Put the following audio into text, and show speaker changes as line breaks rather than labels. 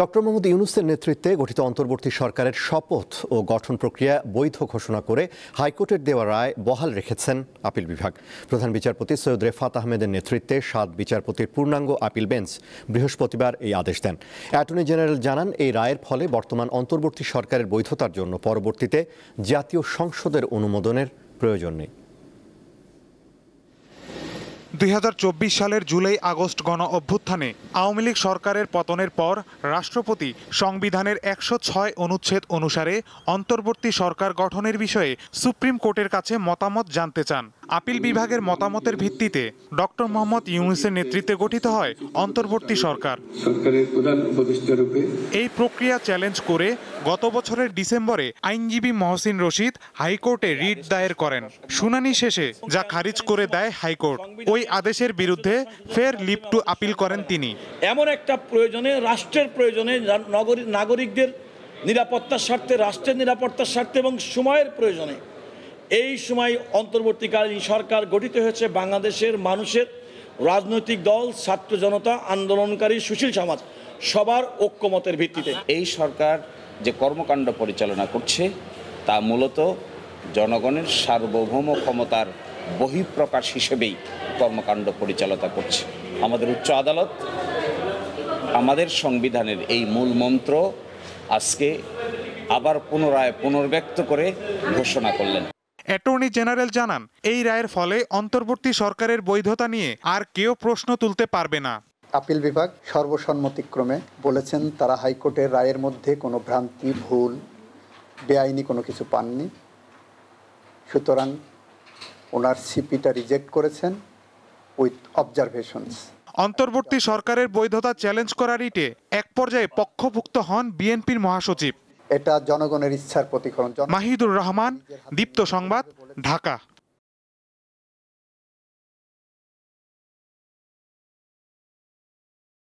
Doctor Mohammad ইউনূসের নেতৃত্বে গঠিত অন্তর্বর্তী সরকারের শপথ ও গঠন প্রক্রিয়া বৈধ ঘোষণা করে হাইকোর্টের দেওয়া রায় বহাল রেখেছেন আপিল বিভাগ। প্রধান বিচারপতি সৈয়দ রেফাত আহমেদের নেতৃত্বে ৭ বিচারপতির পূর্ণাঙ্গ আপিল বেঞ্চ বৃহস্পতিবার এই আদেশ দেন। অ্যাটর্নি জেনারেল জানান, এই রায়ের ফলে বর্তমান অন্তর্বর্তী সরকারের বৈধতার জন্য পরবর্তীতে জাতীয় সংসদের অনুমোদনের প্রয়োজন নেই।
২০২৪ সালের জুলাই আগস্ট গণ অভ্যুত্থানে আওয়ামী লীগ সরকারের পতনের পর রাষ্ট্রপতি সংবিধানের ১০৬ অনুচ্ছেদ অনুসারে অন্তর্বর্তী সরকার গঠনের বিষয়ে সুপ্রিম কোর্টের কাছে মতামত জানতে চান। আপিল বিভাগের মতামতের ভিত্তিতে ডক্টর মোহাম্মদ ইউনূসের নেতৃত্বে গঠিত হয় অন্তর্বর্তী সরকার। এই প্রক্রিয়া চ্যালেঞ্জ করে গত বছরের ডিসেম্বরে আইনজীবী মহসিন রশিদ হাইকোর্টে রিট দায়ের করেন। শুনানি শেষে যা খারিজ করে দেয় হাইকোর্ট। ওই আদেশের বিরুদ্ধে ফের লিভ টু আপিল করেন তিনি।
এমন একটা প্রয়োজনে, রাষ্ট্রের প্রয়োজনে, নাগরিকদের নিরাপত্তার স্বার্থে, রাষ্ট্রের নিরাপত্তার স্বার্থে এবং সময়ের প্রয়োজনে এই সময় অন্তর্বর্তীকালীন সরকার গঠিত হয়েছে বাংলাদেশের মানুষের রাজনৈতিক দল, ছাত্র জনতা, আন্দোলনকারী, সুশীল সমাজ সবার ঐক্যমতের ভিত্তিতে।
এই সরকার যে কর্মকাণ্ড পরিচালনা করছে তা মূলত জনগণের সার্বভৌম ক্ষমতার বহিঃপ্রকাশ হিসেবেই কর্মকাণ্ড পরিচালনা করছে। আমাদের উচ্চ আদালত আমাদের সংবিধানের এই মূল মন্ত্র আজকে আবার পুনরায় পুনর্ব্যক্ত করে ঘোষণা করলেন।
অ্যাটর্নি জেনারেল জানান, এই রায়ের ফলে অন্তর্বর্তী সরকারের বৈধতা নিয়ে আর কেউ প্রশ্ন তুলতে পারবে না।
আপিল বিভাগ সর্বসম্মতিক্রমে বলেছেন তারা হাইকোর্টের রায়ের মধ্যে কোনো ভ্রান্তি, ভুল, বেআইনি কোনো কিছু পাননি। সুতরাং ওনার সিপিটা রিজেক্ট করেছেন উইথ অবজারভেশনস।
অন্তর্বর্তী সরকারের বৈধতা চ্যালেঞ্জ করা রিটে এক পর্যায়ে পক্ষভুক্ত হন বিএনপির মহাসচিব।
এটা জনগণের ইচ্ছার প্রতিফলন।
মাহিদুর রহমান, দীপ্ত সংবাদ, ঢাকা।